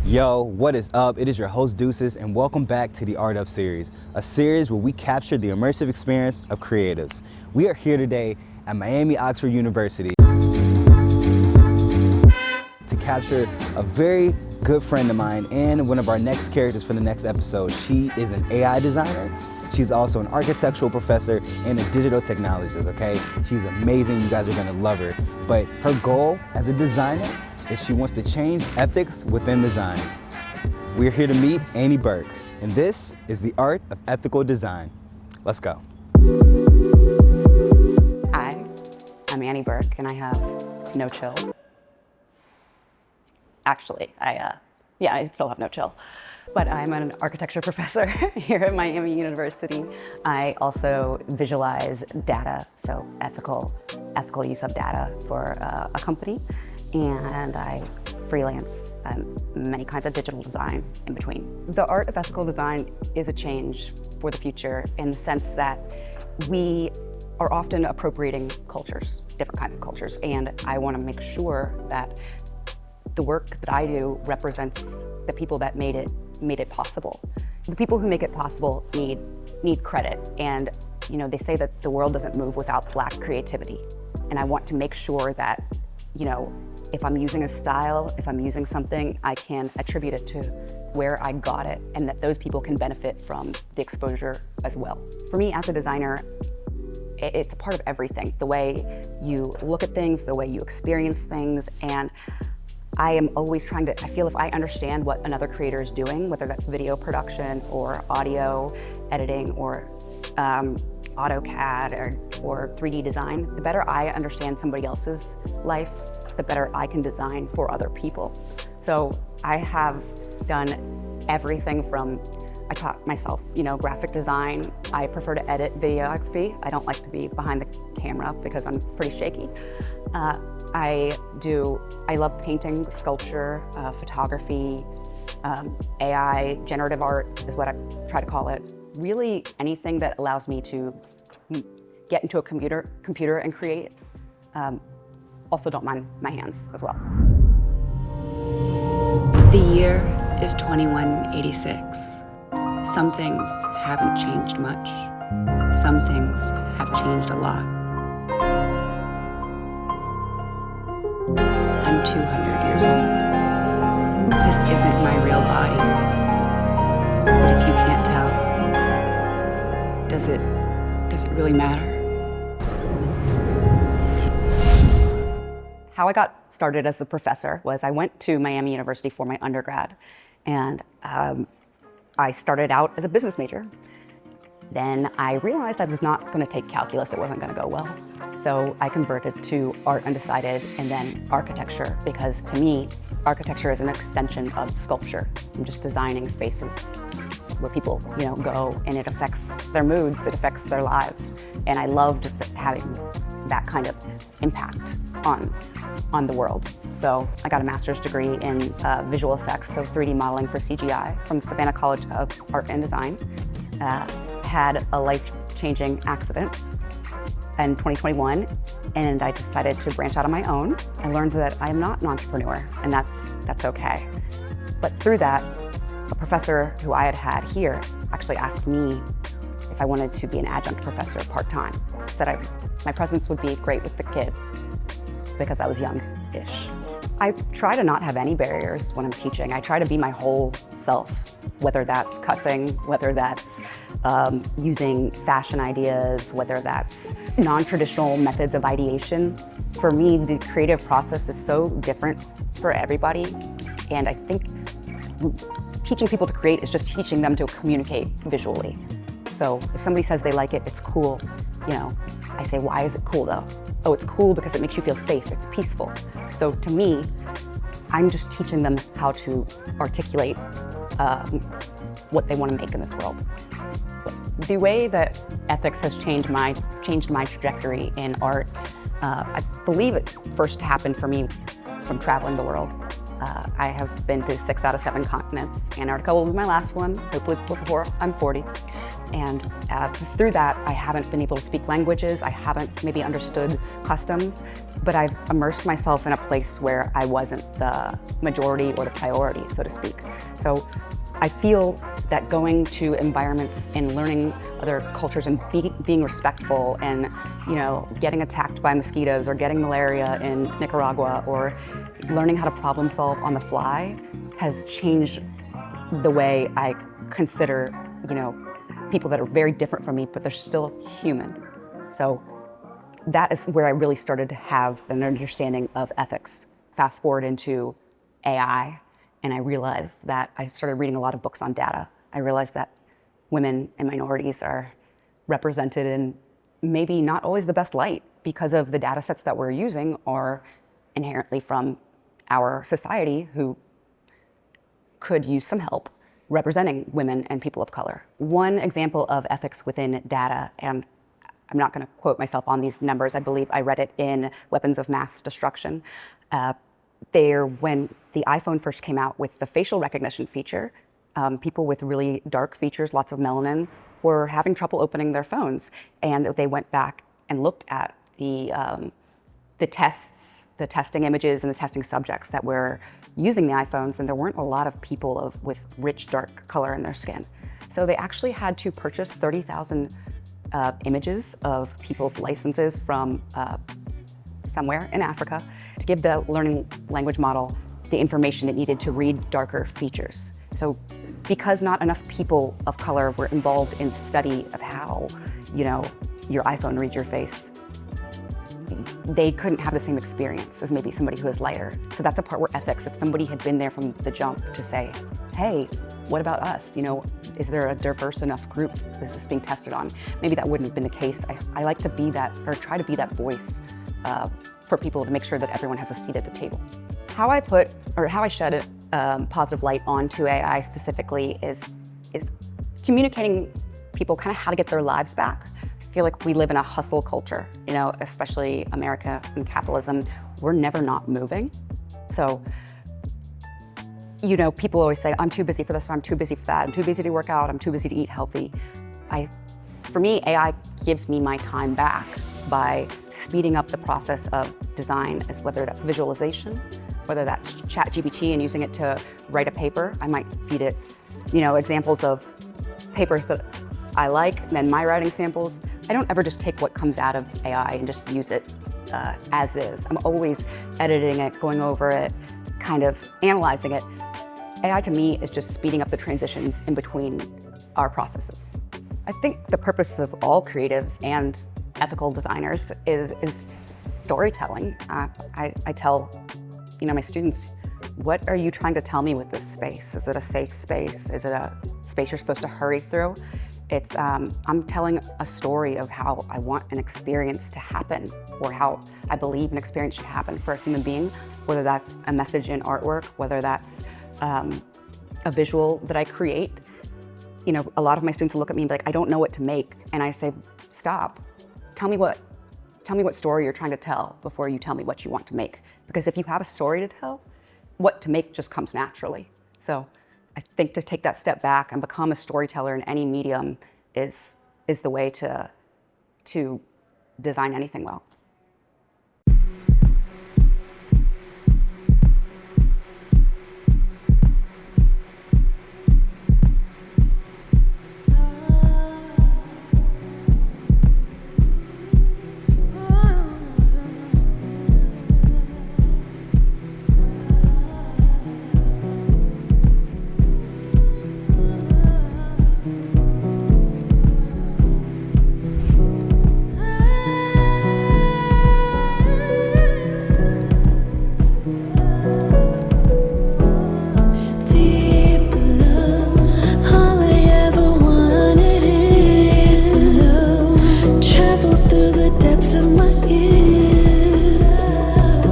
Yo, what is up? It is your host Deuces, and welcome back to the Art Of series, a series where we capture the immersive experience of creatives. We are here today at Miami Oxford University to capture a very good friend of mine and one of our next characters for the next episode. She is an AI designer. She's also an architectural professor and a digital technologist, okay? She's amazing. You guys are gonna love her. But her goal as a designer is she wants to change ethics within design. We're here to meet Annie Burke, and this is the Art of Ethical Design. Let's go. Hi, I'm Annie Burke, and I have no chill. Actually, I still have no chill. But I'm an architecture professor here at Miami University. I also visualize data, so ethical use of data for a company. And I freelance many kinds of digital design in between. The art of ethical design is a change for the future in the sense that we are often appropriating cultures, different kinds of cultures, and I want to make sure that the work that I do represents the people that made it possible. The people who make it possible need credit, and they say that the world doesn't move without Black creativity, and I want to make sure that if I'm using a style, if I'm using something, I can attribute it to where I got it, and that those people can benefit from the exposure as well. For me as a designer, it's a part of everything. The way you look at things, the way you experience things, and I am always I feel if I understand what another creator is doing, whether that's video production or audio editing or AutoCAD or 3D design, the better I understand somebody else's life, the better I can design for other people. So I have done everything from, I taught myself, graphic design. I prefer to edit videography. I don't like to be behind the camera because I'm pretty shaky. I love painting, sculpture, photography, AI, generative art is what I try to call it. Really anything that allows me to get into a computer and create. Also don't mind my hands as well. The year is 2186. Some things haven't changed much. Some things have changed a lot. I'm 200 years old. This isn't my real body. But if you can't tell, does it really matter? How I got started as a professor was I went to Miami University for my undergrad, and I started out as a business major. Then I realized I was not going to take calculus, it wasn't going to go well. So I converted to art undecided and then architecture, because to me, architecture is an extension of sculpture. I'm just designing spaces where people go, and it affects their moods, it affects their lives. And I loved having that kind of impact on the world. So I got a master's degree in visual effects, so 3D modeling for CGI from Savannah College of Art and Design. Had a life-changing accident in 2021, and I decided to branch out on my own. I learned that I am not an entrepreneur, and that's okay. But through that, a professor who I had here actually asked me if I wanted to be an adjunct professor part-time. Said my presence would be great with the kids because I was young-ish. I try to not have any barriers when I'm teaching. I try to be my whole self, whether that's cussing, whether that's using fashion ideas, whether that's non-traditional methods of ideation. For me, the creative process is so different for everybody, and I think teaching people to create is just teaching them to communicate visually. So if somebody says they like it, it's cool, I say, why is it cool though? Oh, it's cool because it makes you feel safe, it's peaceful. So to me, I'm just teaching them how to articulate what they want to make in this world. The way that ethics has changed my trajectory in art, I believe it first happened for me from traveling the world. I have been to 6 out of 7 continents. Antarctica will be my last one, hopefully before I'm 40. And through that, I haven't been able to speak languages. I haven't maybe understood customs, but I've immersed myself in a place where I wasn't the majority or the priority, so to speak. So I feel that going to environments and learning other cultures and being respectful and, getting attacked by mosquitoes or getting malaria in Nicaragua or learning how to problem solve on the fly has changed the way I consider, people that are very different from me, but they're still human. So that is where I really started to have an understanding of ethics. Fast forward into AI, and I realized that I started reading a lot of books on data. I realized that women and minorities are represented in maybe not always the best light because of the data sets that we're using are inherently from our society who could use some help representing women and people of color. One example of ethics within data, and I'm not going to quote myself on these numbers, I believe I read it in Weapons of Mass Destruction. When the iPhone first came out with the facial recognition feature, people with really dark features, lots of melanin, were having trouble opening their phones. And they went back and looked at the testing images and the testing subjects that were using the iPhones, and there weren't a lot of people with rich dark color in their skin. So they actually had to purchase 30,000 images of people's licenses from somewhere in Africa to give the learning language model the information it needed to read darker features. So because not enough people of color were involved in study of how, your iPhone reads your face, they couldn't have the same experience as maybe somebody who is lighter. So that's a part where ethics, if somebody had been there from the jump to say, hey, what about us? Is there a diverse enough group that this is being tested on? Maybe that wouldn't have been the case. I like to be that, or try to be that voice for people to make sure that everyone has a seat at the table. How I shed positive light onto AI specifically is communicating people kind of how to get their lives back. I feel like we live in a hustle culture, especially America and capitalism. We're never not moving. So, people always say, I'm too busy for this, or I'm too busy for that, I'm too busy to work out, I'm too busy to eat healthy. For me, AI gives me my time back by speeding up the process of design, as whether that's visualization, whether that's ChatGPT and using it to write a paper. I might feed it, examples of papers that I like, and then my writing samples. I don't ever just take what comes out of AI and just use it as is. I'm always editing it, going over it, kind of analyzing it. AI to me is just speeding up the transitions in between our processes. I think the purpose of all creatives and ethical designers is storytelling. I tell my students, what are you trying to tell me with this space? Is it a safe space? Is it a space you're supposed to hurry through? It's, I'm telling a story of how I want an experience to happen, or how I believe an experience should happen for a human being, whether that's a message in artwork, whether that's a visual that I create. A lot of my students will look at me and be like, I don't know what to make. And I say, stop. Tell me what story you're trying to tell before you tell me what you want to make. Because if you have a story to tell, what to make just comes naturally. So I think to take that step back and become a storyteller in any medium is the way to design anything well.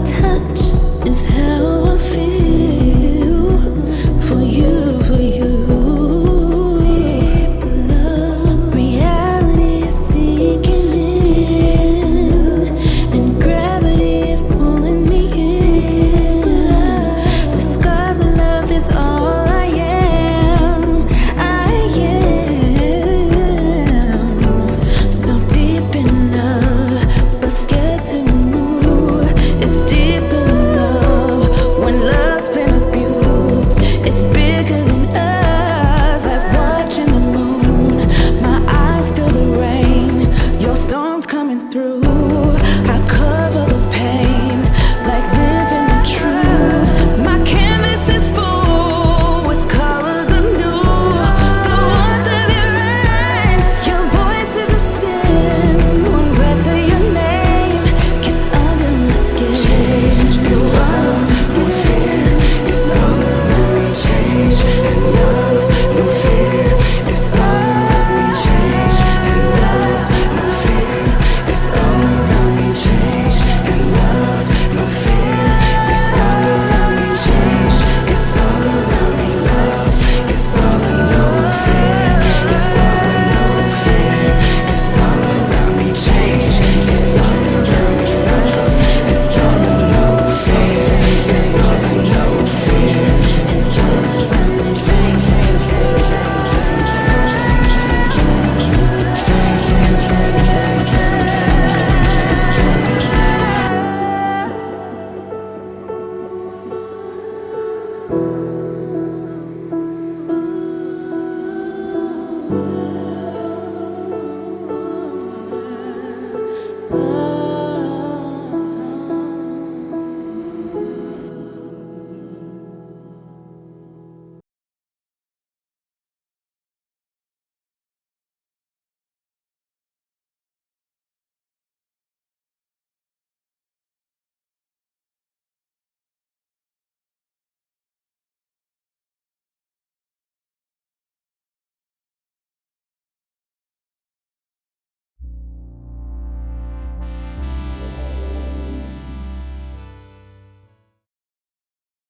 Touch is how I feel.